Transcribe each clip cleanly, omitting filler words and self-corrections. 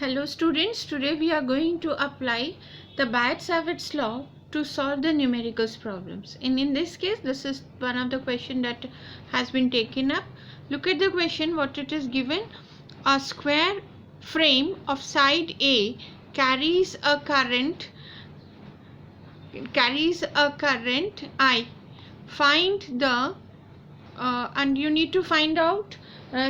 Hello students, today we are going to apply the Biot-Savart's law to solve the numericals problems. And in this case, this is one of the question that has been taken up. Look at the question, what it is given. A square frame of side A carries a current I. Find the and you need to find out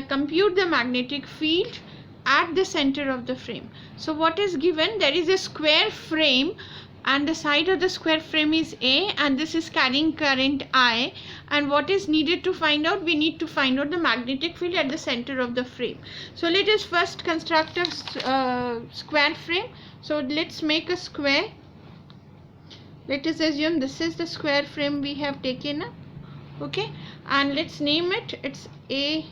compute the magnetic field at the center of the frame. So what is given? There is a square frame and the side of the square frame is A and this is carrying current I, and what is needed to find out? We need to find out the magnetic field at the center of the frame. So let us first construct a square frame. So let's make a square. Let us assume this is the square frame we have taken up. Okay, and let's name it. It's A,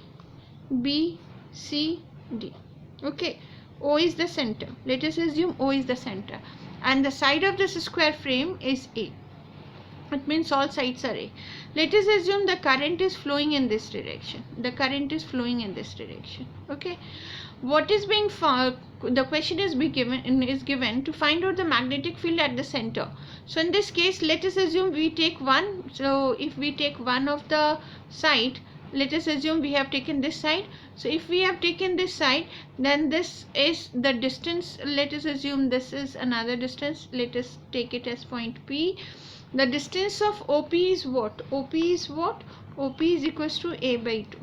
B, C, D. Okay, O is the center. Let us assume O is the center, and the side of this square frame is A. It means all sides are A. Let us assume the current is flowing in this direction. The current is flowing in this direction. Okay, what is being found? The question is given to find out the magnetic field at the center. So in this case, let us assume we take one. So if we take one of the side, let us assume we have taken this side. So if we have taken this side, then this is the distance. Let us assume this is another distance. Let us take it as point P. The distance of OP is what? OP is what? OP is equals to A by 2.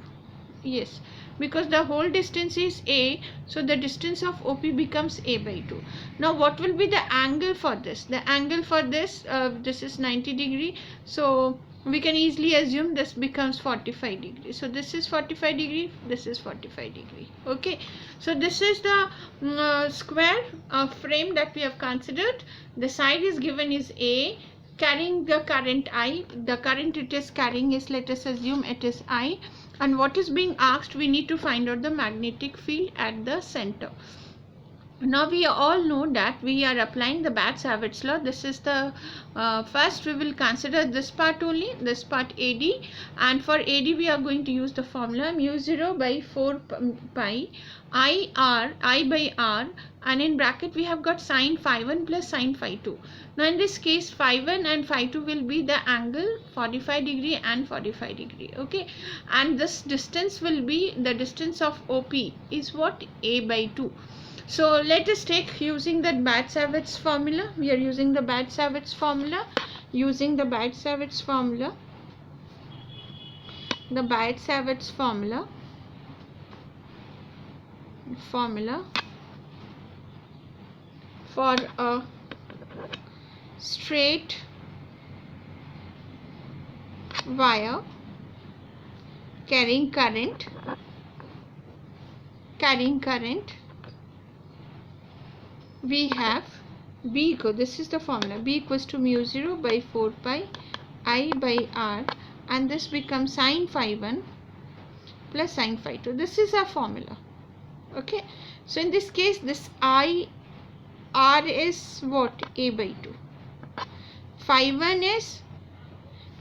Yes, because the whole distance is A, so the distance of OP becomes A by 2. Now what will be the angle for this? The angle for this, this is 90 degree. So we can easily assume this becomes 45 degree. So this is 45 degree, this is 45 degree. Okay, so this is the square frame that we have considered. The side is given is A, carrying the current I. The current it is carrying is, let us assume it is I, and what is being asked? We need to find out the magnetic field at the center. Now we all know that we are applying the Biot-Savart's law. This is the first we will consider this part only, this part AD, and for AD we are going to use the formula mu 0 by 4 pi I by R, and in bracket we have got sine phi 1 plus sine phi 2. Now in this case phi 1 and phi 2 will be the angle 45 degree and 45 degree. Okay, and this distance will be the distance of OP is what? A by 2. So let us take using that Biot-Savart's formula. We are using the Biot-Savart's formula. Using the Biot-Savart's formula. The Biot-Savart's formula. For a straight wire carrying current. We have B equal, this is the formula, B equals to mu 0 by 4 pi I by R, and this becomes sine phi 1 plus sine phi 2. This is our formula. Okay, so in this case this R is what? A by 2. Phi 1 is,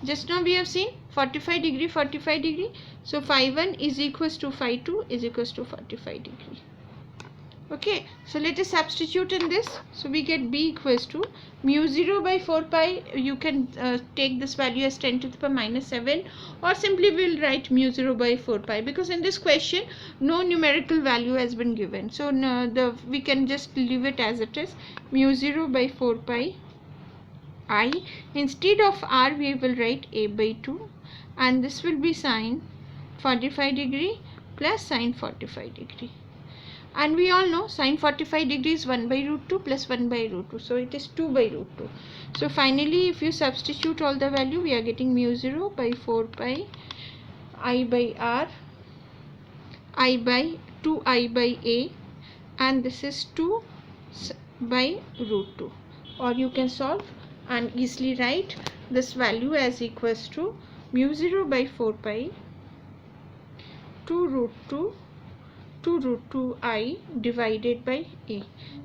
just now we have seen 45 degree, so phi 1 is equals to phi 2 is equals to 45 degree. Okay, so let us substitute in this. So we get B equals to mu 0 by 4 pi. You can take this value as 10 to the power minus 7, or simply we will write mu 0 by 4 pi, because in this question no numerical value has been given. So we can just leave it as it is, mu 0 by 4 pi I. Instead of R we will write A by 2, and this will be sine 45 degree plus sine 45 degree. And we all know sine 45 degrees 1 by root 2 plus 1 by root 2. So it is 2 by root 2. So finally if you substitute all the value, we are getting mu 0 by 4 pi I by R, I by 2 I by A, and this is 2 by root 2. Or you can solve and easily write this value as equals to mu 0 by 4 pi 2 root 2 √2I divided by A,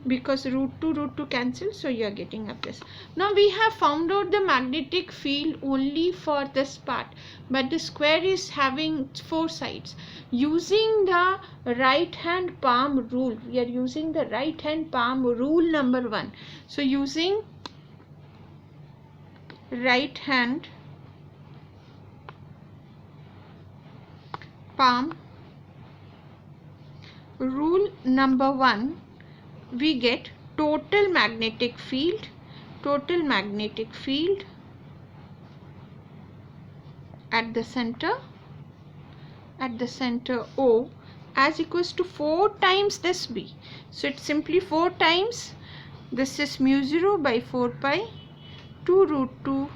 because √2 cancel, so you are getting up this. Now we have found out the magnetic field only for this part, but the square is having 4 sides. Using the right hand palm rule, we are using the right hand palm rule number 1. So using right hand palm rule number 1, we get total magnetic field at the center O as equals to 4 times this B. So it's simply 4 times, this is mu0 by 4 pi 2√2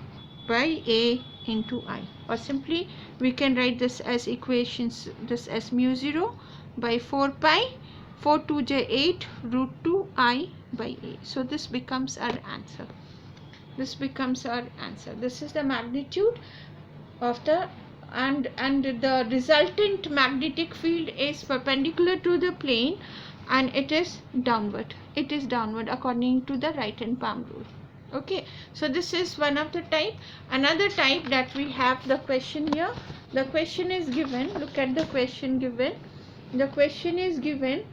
by A into I, or simply we can write this as equations, this as mu0 by 4 pi 4 2 j 8 √2 I by A. So this becomes our answer. This is the magnitude of the and the resultant magnetic field is perpendicular to the plane, and it is downward according to the right hand palm rule. Okay, so this is one of the type. Another type that we have, the question here, the question is given, look at the question given. The question is given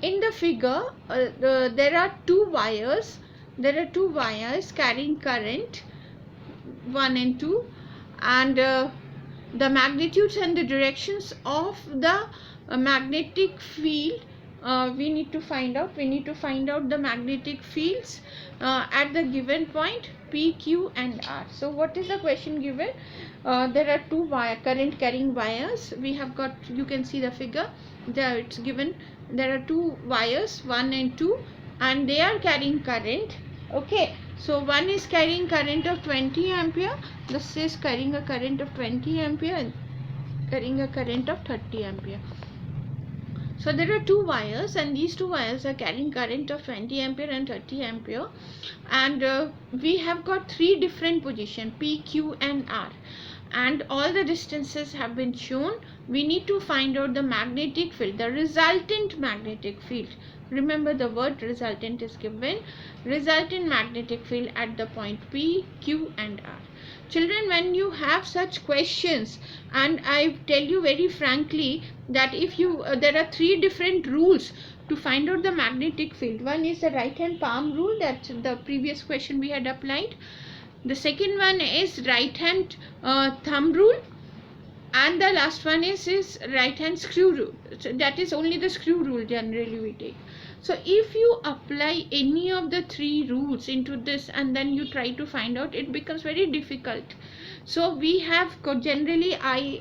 in the figure. There are two wires carrying current 1 and 2, and the magnitudes and the directions of the magnetic field we need to find out. The magnetic fields at the given point P, Q and R. So what is the question given? There are two current carrying wires. We have got, you can see the figure there, it's given there are two wires 1 and 2, and they are carrying current. Okay, so one is carrying current of 20 ampere, this is carrying a current of 20 ampere and carrying a current of 30 ampere. So there are two wires, and these two wires are carrying current of 20 ampere and 30 ampere, and we have got 3 different positions P, Q and R, and all the distances have been shown. We need to find out the magnetic field, the resultant magnetic field. Remember, the word resultant is given. Resultant magnetic field at the point P, Q and R. Children, when you have such questions, and I tell you very frankly that if you there are 3 different rules to find out the magnetic field. One is the right hand palm rule, that the previous question we had applied. The second one is right hand thumb rule, and the last one is right hand screw rule. So that is only the screw rule generally we take. So if you apply any of the 3 rules into this and then you try to find out, it becomes very difficult. So we have generally,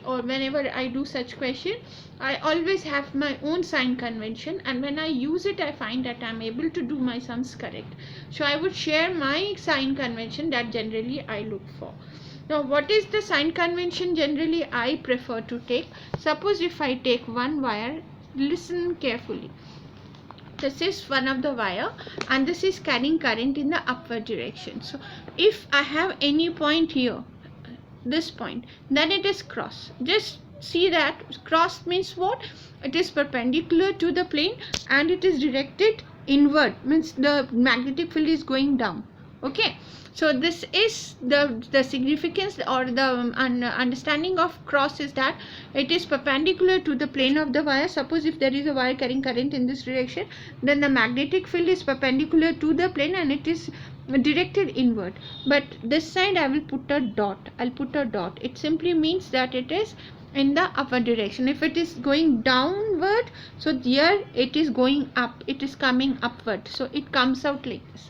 whenever I do such question, I always have my own sign convention, and when I use it I find that I am able to do my sums correct. So I would share my sign convention that generally I look for. Now what is the sign convention generally I prefer to take? Suppose if I take one wire, listen carefully. This is one of the wire and this is carrying current in the upward direction. So if I have any point here, this point, then it is cross. Just see that cross means what? It is perpendicular to the plane and it is directed inward, means the magnetic field is going down. Okay, so this is the significance or the understanding of cross is that it is perpendicular to the plane of the wire. Suppose if there is a wire carrying current in this direction, then the magnetic field is perpendicular to the plane and it is directed inward. But this side I will put a dot. It simply means that it is in the upward direction. If it is going downward, so here it is going up, it is coming upward, so it comes out like this.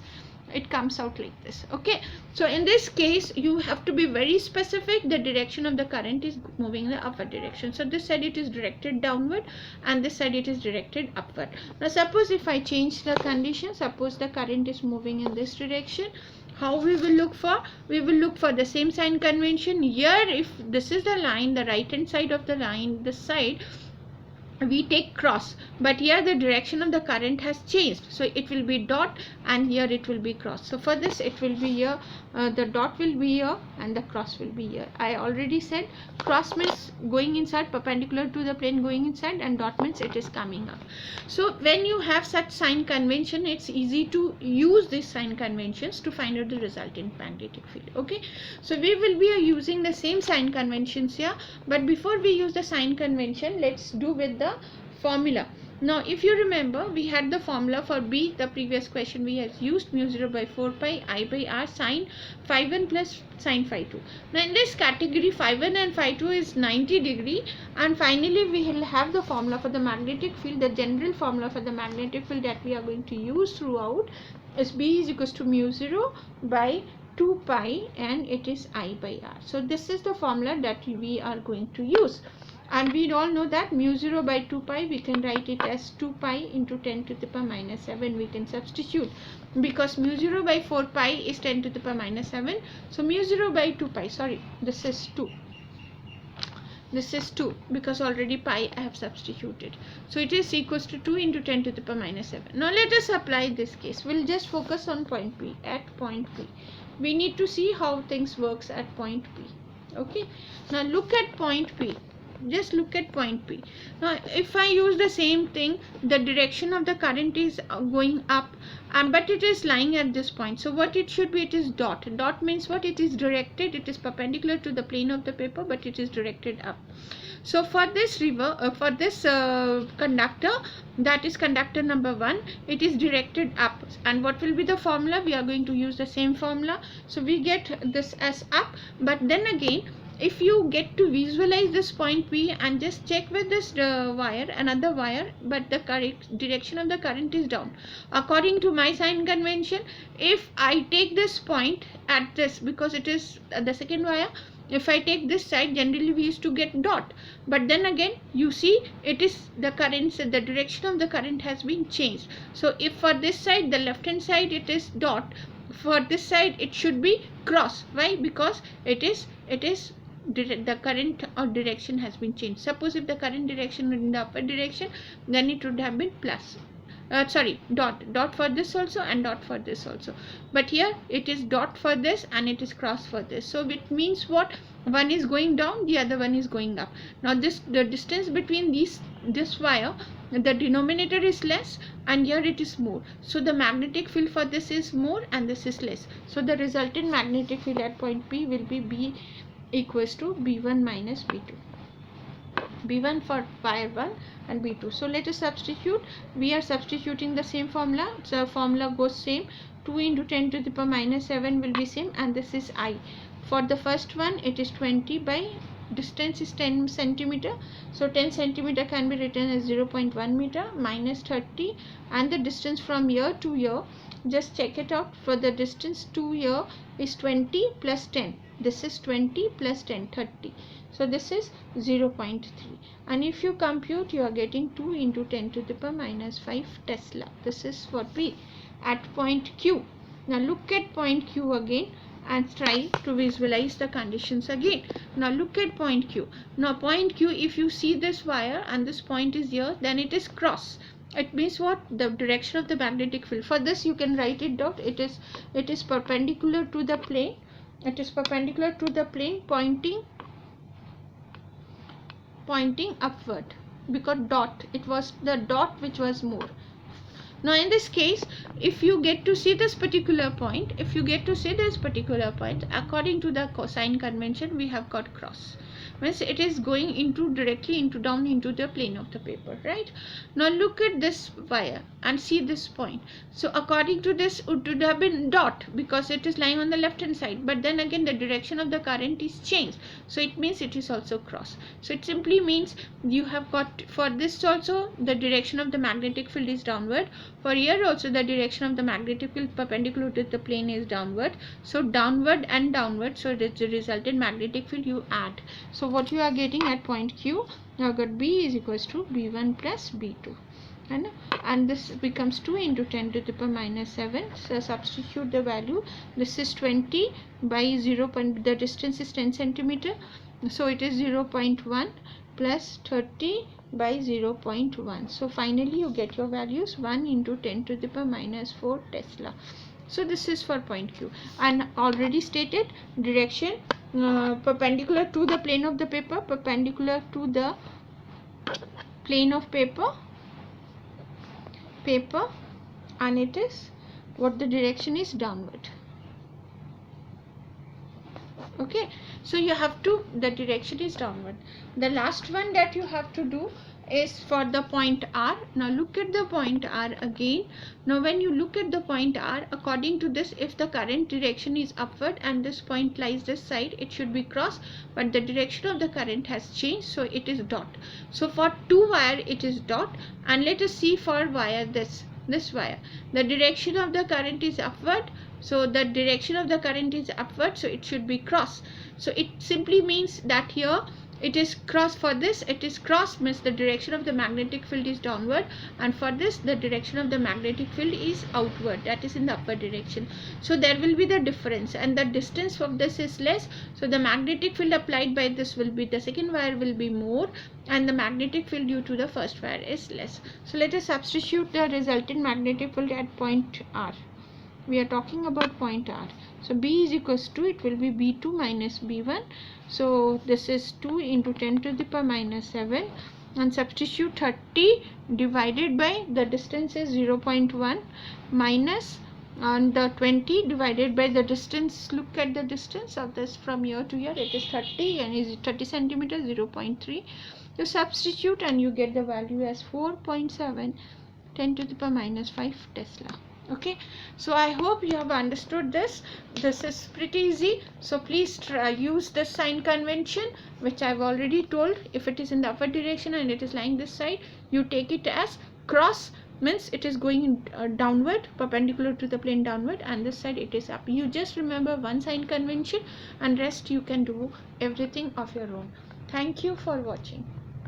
Okay, so in this case you have to be very specific. The direction of the current is moving in the upward direction, so this side it is directed downward and this side it is directed upward. Now suppose if I change the condition, suppose the current is moving in this direction, how we will look for? We will look for the same sign convention. Here if this is the line, the right hand side of the line, this side, we take cross, but here the direction of the current has changed, so it will be dot and here it will be cross. So for this it will be here, the dot will be here and the cross will be here. I already said cross means going inside, perpendicular to the plane going inside, and dot means it is coming up. So when you have such sign convention, it's easy to use these sign conventions to find out the resultant magnetic field. Okay, so we will be using the same sign conventions here, but before we use the sign convention, let's do with the formula. Now if you remember, we had the formula for B, the previous question we have used mu 0 by 4 pi I by r sine phi 1 plus sine phi 2. Now in this category, phi 1 and phi 2 is 90 degree, and finally we will have the formula for the magnetic field. The general formula for the magnetic field that we are going to use throughout is B is equals to mu 0 by 2 pi and it is I by r. So this is the formula that we are going to use. And we all know that mu 0 by 2 pi, we can write it as 2 pi into 10 to the power minus 7. We can substitute because mu 0 by 4 pi is 10 to the power minus 7. So mu 0 by 2 pi, sorry, this is 2. This is 2 because already pi I have substituted. So it is equals to 2 into 10 to the power minus 7. Now let us apply this case. We'll just focus on point P. At point P, we need to see how things works at point P. Okay. Now look at point P. Just look at point P. Now if I use the same thing, the direction of the current is going up, but it is lying at this point. So what it should be, it is dot. Dot means what? It is directed, it is perpendicular to the plane of the paper, but it is directed up. So for this conductor, that is conductor number 1, it is directed up. And what will be the formula? We are going to use the same formula. So we get this as up, but then again, if you get to visualize this point P and just check with this wire, another wire, but the correct direction of the current is down. According to my sign convention, if I take this point at this, because it is the second wire, if I take this side, generally we used to get dot, but then again you see it is the current, the direction of the current has been changed. So if for this side, the left hand side, it is dot, for this side it should be cross. Why? Because it is the current or direction has been changed. Suppose if the current direction in the upper direction, then it would have been plus, dot for this also and dot for this also, but here it is dot for this and it is cross for this. So it means what? One is going down, the other one is going up. Now the distance between this wire, the denominator is less and here it is more, so the magnetic field for this is more and this is less. So the resultant magnetic field at point P will be B equals to B1 minus B2. B1 for wire 1 and B2. So let us substitute. We are substituting the same formula. So formula goes same. 2 into 10 to the power minus 7 will be same, and this is I. For the first one, it is 20 by distance is 10 centimeter. So 10 centimeter can be written as 0.1 meter minus 30, and the distance from here to here, just check it out. For the distance to here is 20 plus 10. This is 20 plus 10, 30. So this is 0.3. And if you compute, you are getting 2 into 10 to the power minus 5 Tesla. This is for P at point Q. Now look at point Q again and try to visualize the conditions again. Now look at point Q. Now point Q, if you see this wire and this point is here, then it is cross. It means what? The direction of the magnetic field. For this you can write it down. It is perpendicular to the plane. It is perpendicular to the plane, pointing upward, because dot, it was the dot which was more. Now in this case, if you get to see this particular point, according to the cosine convention, we have got cross. Means it is going directly down into the plane of the paper, right? Now look at this wire and see this point. So according to this, it would have been dot because it is lying on the left hand side, but then again the direction of the current is changed, so it means it is also cross. So it simply means you have got, for this also the direction of the magnetic field is downward, for here also the direction of the magnetic field perpendicular to the plane is downward. So downward and downward, so the resultant magnetic field you add. So what you are getting at point Q, you have got B is equals to B1 plus B2, and this becomes 2 into 10 to the power minus 7. So substitute the value. This is 20 by 0. The distance is 10 centimeter, so it is 0.1 plus 30 by 0.1. So finally you get your values 1 into 10 to the power minus 4 Tesla. So this is for point Q, and already stated direction perpendicular to the plane of the paper, perpendicular to the plane of paper, and it is what the direction is downward. Okay, so you have to, the direction is downward. The last one that you have to do is for the point R. Now look at the point R again. Now when you look at the point R, according to this, if the current direction is upward and this point lies this side, it should be cross, but the direction of the current has changed, so it is dot. So for 2 wire it is dot, and let us see for wire this wire, the direction of the current is upward, so the direction of the current is upward, so it should be cross. So it simply means that here it is cross. For this it is cross, means the direction of the magnetic field is downward, and for this the direction of the magnetic field is outward, that is in the upward direction. So there will be the difference, and the distance of this is less, so the magnetic field applied by this will be, the second wire will be more, and the magnetic field due to the first wire is less. So let us substitute the resultant magnetic field at point R. We are talking about point R. So B is equals to, it will be B2 minus B1. So this is 2 into 10 to the power minus 7, and substitute 30 divided by the distance is 0.1 minus, and the 20 divided by the distance. Look at the distance of this from here to here, it is 30, and is 30 centimeters, 0.3. You substitute and you get the value as 4.7 10 to the power minus 5 Tesla. Okay, so I hope you have understood this. This is pretty easy, so please use the sign convention, which I've already told. If it is in the upward direction and it is lying this side, you take it as cross, means it is going downward, perpendicular to the plane downward, and this side it is up. You just remember one sign convention, and rest you can do everything of your own. Thank you for watching.